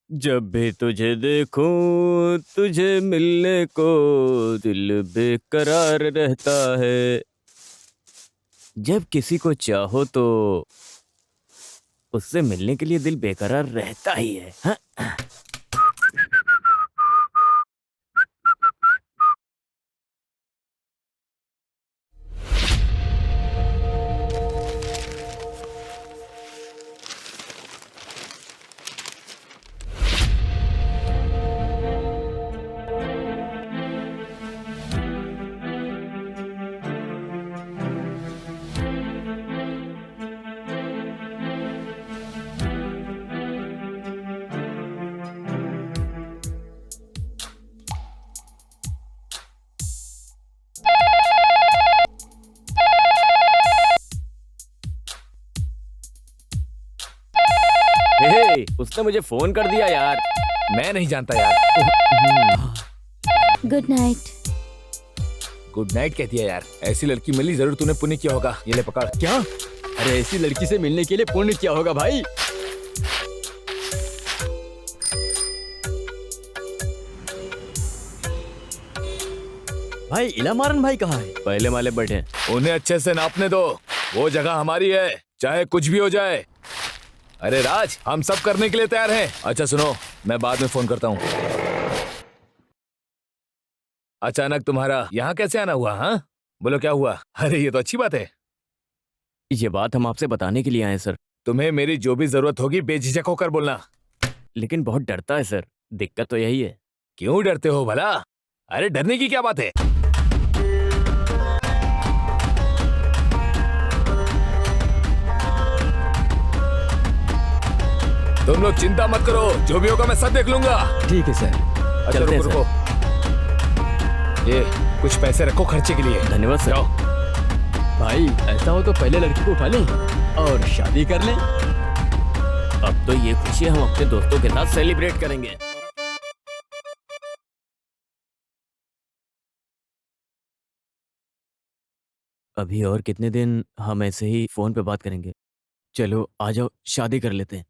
जब भी तुझे देखूं तुझे मिलने को दिल बेकरार रहता है। जब किसी को चाहो तो उससे मिलने के लिए दिल बेकरार रहता ही है। हाँ? हे, उसने मुझे फोन कर दिया यार। मैं नहीं जानता यार। Good night. गुड नाइट कहती है यार। ऐसी लड़की मिली जरूर तूने पुण्य किया होगा। ये ले पकड़। क्या? अरे ऐसी लड़की से मिलने के लिए पुण्य क्या होगा भाई? भाई इलामारन भाई कहाँ है? पहले माले बैठे हैं। उन्हें अच्छे से नापने दो। वो जगह हमारी है, चाहे कुछ भी हो जाए। अरे राज, हम सब करने के लिए तैयार हैं। अच्छा सुनो, मैं बाद में फोन करता हूँ। अचानक तुम्हारा यहाँ कैसे आना हुआ? हाँ बोलो, क्या हुआ? अरे ये तो अच्छी बात है। ये बात हम आपसे बताने के लिए आए सर। तुम्हें मेरी जो भी जरूरत होगी बेझिझक होकर बोलना। लेकिन बहुत डरता है सर। दिक्कत तो यही है। क्यों डरते हो भला? अरे डरने की क्या बात है? तुम लोग चिंता मत करो, जो भी होगा मैं सब देख लूंगा। ठीक है सर। अच्छा चलते हैं रुको रुको। ये कुछ पैसे रखो खर्चे के लिए। धन्यवाद सर। जाओ। भाई ऐसा हो तो पहले लड़की को उठा लें और शादी कर लें। अब तो ये खुशी हम अपने दोस्तों के साथ सेलिब्रेट करेंगे। अभी और कितने दिन हम ऐसे ही फोन पे बात करेंगे? चलो आ जाओ, शादी कर लेते हैं।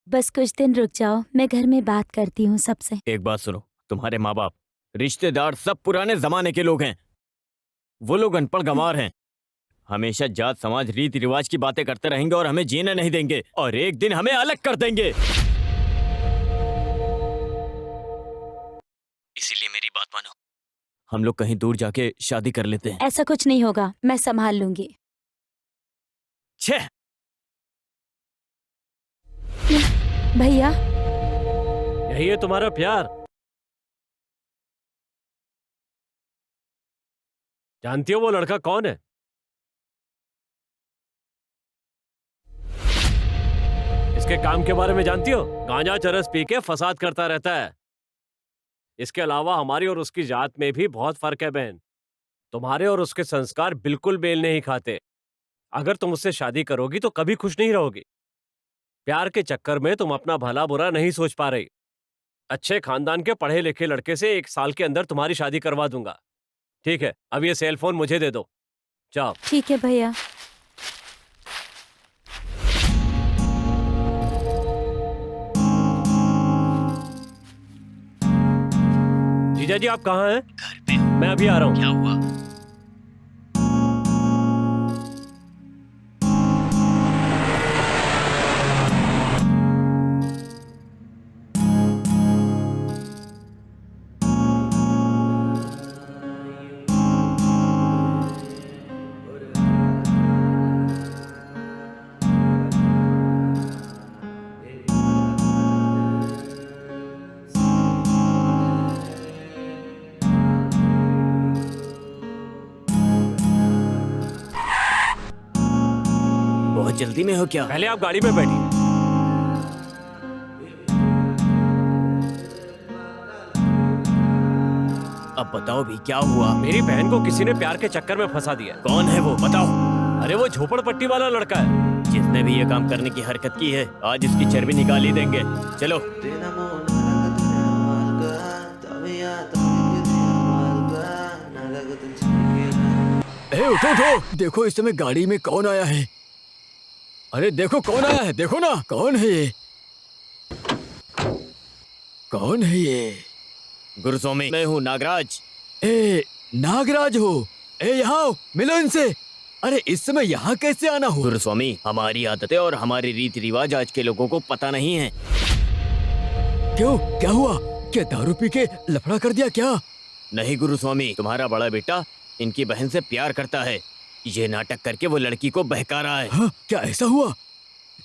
बस कुछ दिन रुक जाओ, मैं घर में बात करती हूँ सबसे। एक बात सुनो, तुम्हारे माँ बाप, रिश्तेदार सब पुराने जमाने के लोग हैं। वो लोग अनपढ़ गंवार हैं। हमेशा जात समाज रीति रिवाज की बातें करते रहेंगे और हमें जीने नहीं देंगे और एक दिन हमें अलग कर देंगे। इसीलिए मेरी बात मानो, हम लोग कहीं दूर जाके शादी कर लेते हैं। ऐसा कुछ नहीं होगा, मैं संभाल लूंगी। छह। भैया, यही है तुम्हारा प्यार? जानती हो वो लड़का कौन है? इसके काम के बारे में जानती हो? गांजा चरस पी के फसाद करता रहता है। इसके अलावा हमारी और उसकी जात में भी बहुत फर्क है बहन। तुम्हारे और उसके संस्कार बिल्कुल मेल नहीं खाते। अगर तुम उससे शादी करोगी तो कभी खुश नहीं रहोगी। प्यार के चक्कर में तुम अपना भला बुरा नहीं सोच पा रही। अच्छे खानदान के पढ़े लिखे लड़के से 1 साल के अंदर तुम्हारी शादी करवा दूंगा। ठीक है, अब ये सेल फोन मुझे दे दो। जाओ। ठीक है भैया। जीजा जी आप कहाँ हैं? घर पे। मैं अभी आ रहा हूँ। क्या हुआ? बहुत जल्दी में हो क्या? पहले आप गाड़ी में बैठिए। अब बताओ भी क्या हुआ? मेरी बहन को किसी ने प्यार के चक्कर में फंसा दिया। कौन है वो, बताओ। अरे वो झोपड़पट्टी वाला लड़का है। जिसने भी ये काम करने की हरकत की है आज इसकी चर्बी निकाल ही देंगे। चलो। उठो उठो, देखो इस समय गाड़ी में कौन आया है। अरे देखो कौन आया है, देखो ना कौन है ये। कौन है ये? गुरुस्वामी, मैं हूँ नागराज। ए, नागराज हो? ए, यहाँ आओ, मिलो इनसे। अरे इस समय यहाँ कैसे आना हो? गुरुस्वामी, हमारी आदतें और हमारे रीति रिवाज आज के लोगों को पता नहीं है। क्यों, क्या हुआ? क्या दारू पी के लफड़ा कर दिया क्या? नहीं गुरुस्वामी, तुम्हारा बड़ा बेटा इनकी बहन से प्यार करता है। ये नाटक करके वो लड़की को बहका रहा है। हाँ, क्या ऐसा हुआ?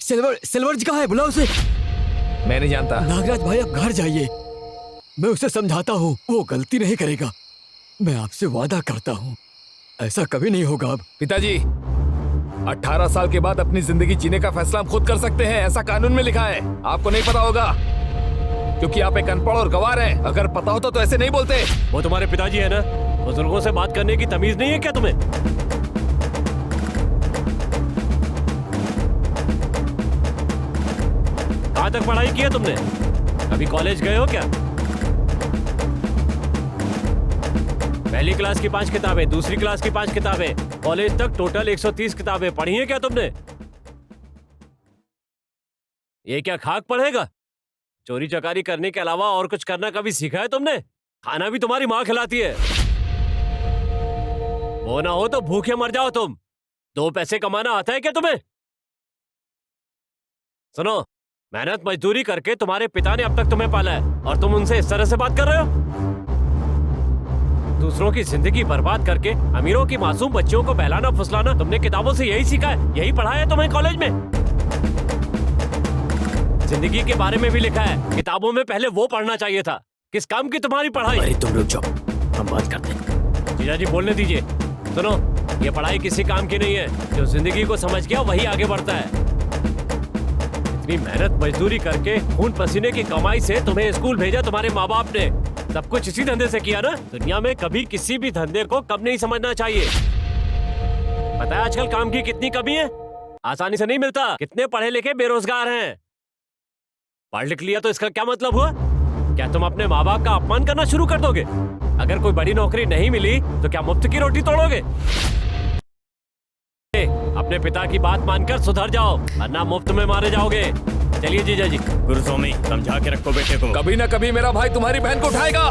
सिल्वर जी कहाँ है? बुलाओ उसे। मैं नहीं जानता। नागराज भाई, आप घर जाइए, मैं उसे समझाता हूँ, वो गलती नहीं करेगा। मैं आपसे वादा करता हूँ ऐसा कभी नहीं होगा। अब पिताजी, 18 साल के बाद अपनी जिंदगी जीने का फैसला हम खुद कर सकते हैं, ऐसा कानून में लिखा है। आपको नहीं पता होगा क्योंकि आप एक अनपढ़ और गवार हैं। अगर पता होता तो ऐसे नहीं बोलते। वो तुम्हारे पिताजी है ना? बुजुर्गों से बात करने की तमीज नहीं है क्या तुम्हें? कहाँ तक पढ़ाई की है तुमने? अभी कॉलेज गए हो क्या? पहली क्लास की 5 किताबें, दूसरी क्लास की 5 किताबें, कॉलेज तक टोटल 130 किताबें पढ़ी हैं क्या तुमने? ये क्या खाक पढ़ेगा? चोरी चकारी करने के अलावा और कुछ करना कभी सीखा है तुमने? खाना भी तुम्हारी माँ खिलाती है। वो ना हो तो भूखे मर जाओ तुम। 2 पैसे कमाना आता है क्या तुम्हें? सुनो, मेहनत मजदूरी करके तुम्हारे पिता ने अब तक तुम्हें पाला है और तुम उनसे इस तरह से बात कर रहे हो? दूसरों की जिंदगी बर्बाद करके अमीरों की मासूम बच्चियों को बहलाना फुसलाना तुमने किताबों से यही सीखा है? यही पढ़ा है तुम्हें कॉलेज में? जिंदगी के बारे में भी लिखा है, किताबों में पहले वो पढ़ना चाहिए था। किस काम की तुम्हारी पढ़ाई? अरे तुम रुक जाओ, हम बात करते हैं। जीजा जी बोलने दीजिए। सुनो, ये पढ़ाई किसी काम की नहीं है। जो जिंदगी को समझ गया वही आगे बढ़ता है। इतनी मेहनत मजदूरी करके खून पसीने की कमाई से तुम्हें स्कूल भेजा तुम्हारे माँ बाप ने। सब कुछ इसी धंधे से किया ना? दुनिया में कभी किसी भी धंधे को कम नहीं समझना चाहिए। पता है आजकल काम की कितनी कमी है? आसानी से नहीं मिलता। कितने पढ़े लिखे बेरोजगार हैं। पढ़ लिख लिया तो इसका क्या मतलब हुआ? क्या तुम अपने माँ बाप का अपमान करना शुरू कर दोगे? अगर कोई बड़ी नौकरी नहीं मिली तो क्या मुफ्त की रोटी तोड़ोगे? अपने पिता की बात मानकर सुधर जाओ वरना मुफ्त में मारे जाओगे। चलिए जीजा जी। गुरुस्वामी, समझा के रखो बेटे को। कभी ना कभी मेरा भाई तुम्हारी बहन को उठाएगा।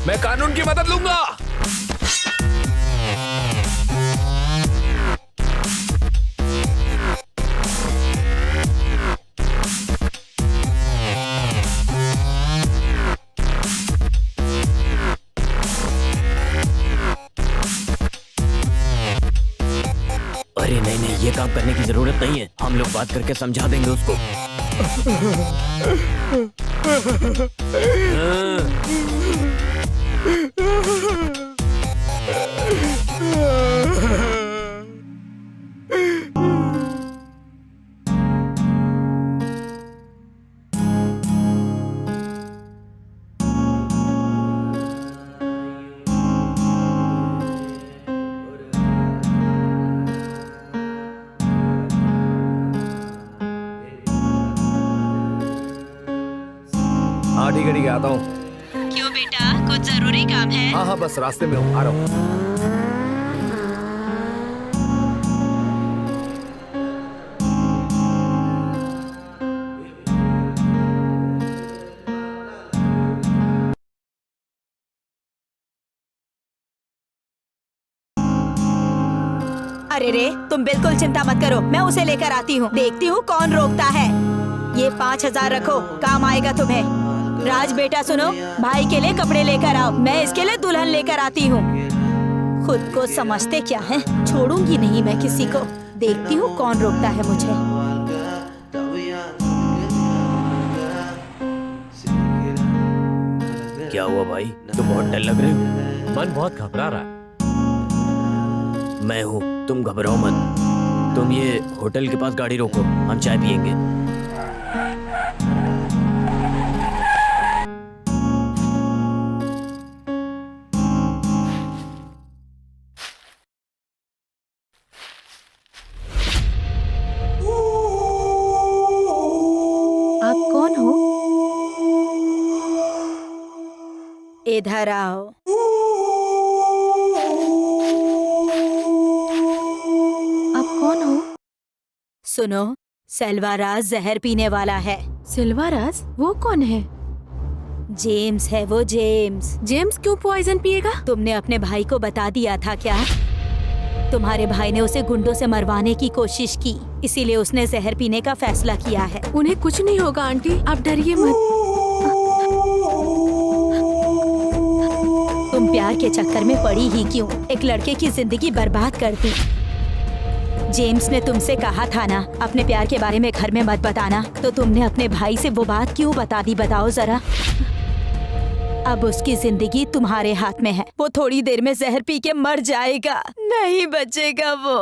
मैं कानून की मदद लूंगा। अरे नहीं नहीं, ये काम करने की जरूरत नहीं है। हम लोग बात करके समझा देंगे उसको। हाँ ठीक है आता हूँ। क्यों बेटा, कुछ जरूरी काम है? हाँ हाँ, बस रास्ते में हूँ, आ रहा हूँ। अरे रे, तुम बिल्कुल चिंता मत करो, मैं उसे लेकर आती हूँ। देखती हूँ कौन रोकता है। ये 5000 रखो, काम आएगा तुम्हें। राज बेटा सुनो, भाई के लिए कपड़े लेकर आओ, मैं इसके लिए दुल्हन लेकर आती हूँ। खुद को समझते क्या है, छोड़ूंगी नहीं मैं किसी को। देखती हूँ कौन रोकता है मुझे। क्या हुआ भाई, तुम बहुत डर लग रहे हो। मन बहुत घबरा रहा है। मैं हूँ, तुम घबराओ मत। तुम ये होटल के पास गाड़ी रोको, हम चाय पियेंगे। आप कौन हो? इधर आओ। आप कौन हो? सुनो, सेल्वाराज जहर पीने वाला है। सिल्वारास? वो कौन है? जेम्स है वो, जेम्स। जेम्स क्यों पॉइजन पिएगा? तुमने अपने भाई को बता दिया था क्या? तुम्हारे भाई ने उसे गुंडों से मरवाने की कोशिश की, इसीलिए उसने जहर पीने का फैसला किया है। उन्हें कुछ नहीं होगा आंटी, आप डरिए मत। तुम प्यार के चक्कर में पड़ी ही क्यों? एक लड़के की जिंदगी बर्बाद कर दी। जेम्स ने तुमसे कहा था ना अपने प्यार के बारे में घर में मत बताना, तो तुमने अपने भाई से वो बात क्यों बता दी, बताओ जरा। अब उसकी जिंदगी तुम्हारे हाथ में है। वो थोड़ी देर में जहर पी के मर जाएगा, नहीं बचेगा वो।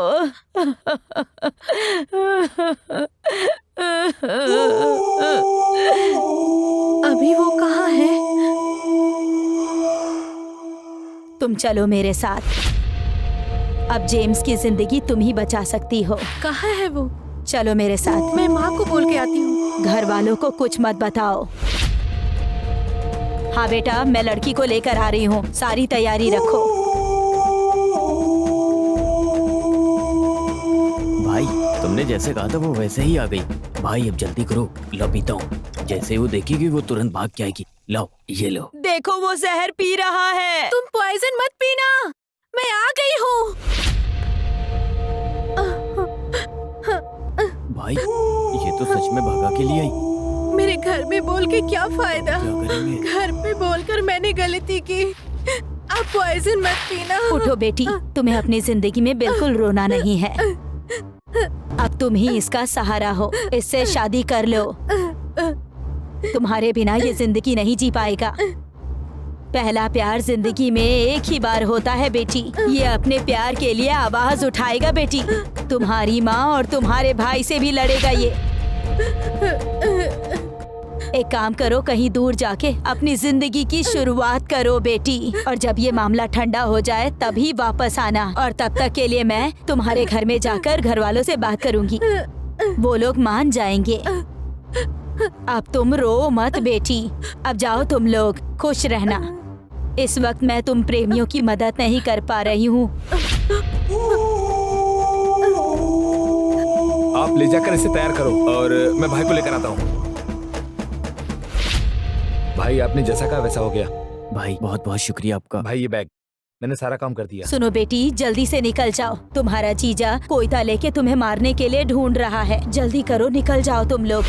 अभी वो कहाँ है? तुम चलो मेरे साथ। अब जेम्स की जिंदगी तुम ही बचा सकती हो। कहाँ है वो? चलो मेरे साथ। मैं माँ को बोल के आती हूँ। घर वालों को कुछ मत बताओ। हाँ बेटा, मैं लड़की को लेकर आ रही हूँ, सारी तैयारी रखो। भाई तुमने जैसे कहा था वो वैसे ही आ गई। भाई अब जल्दी करो, लो पीता हूँ। जैसे ही वो देखेगी वो तुरंत भाग के आएगी। लो ये लो। देखो वो जहर पी रहा है। तुम पॉइजन मत पीना, मैं आ गई हूँ। भाई ये तो सच में भागा के लिए आई। मेरे घर में बोल के क्या फायदा? क्या करेंगे? घर पे बोलकर मैंने गलती की। अब पॉइजन मत पीना। उठो बेटी, तुम्हें अपनी जिंदगी में बिल्कुल रोना नहीं है। अब तुम ही इसका सहारा हो, इससे शादी कर लो। तुम्हारे बिना ये जिंदगी नहीं जी पाएगा। पहला प्यार जिंदगी में एक ही बार होता है बेटी। ये अपने प्यार के लिए आवाज उठाएगा बेटी। तुम्हारी माँ और तुम्हारे भाई से भी लड़ेगा ये। एक काम करो, कहीं दूर जाके अपनी जिंदगी की शुरुआत करो बेटी। और जब ये मामला ठंडा हो जाए तभी वापस आना। और तब तक के लिए मैं तुम्हारे घर में जाकर घर वालों से बात करूंगी, वो लोग मान जाएंगे। अब तुम रो मत बेटी। अब जाओ तुम लोग, खुश रहना। इस वक्त मैं तुम प्रेमियों की मदद नहीं कर पा रही हूँ। आप ले जाकर इसे तैयार करो और मैं भाई को लेकर आता हूँ। भाई आपने जैसा कहा वैसा हो गया। भाई बहुत बहुत शुक्रिया आपका। भाई ये बैग, मैंने सारा काम कर दिया। सुनो बेटी, जल्दी से निकल जाओ। तुम्हारा जीजा कोयता लेके तुम्हें मारने के लिए ढूंढ रहा है। जल्दी करो, निकल जाओ तुम लोग।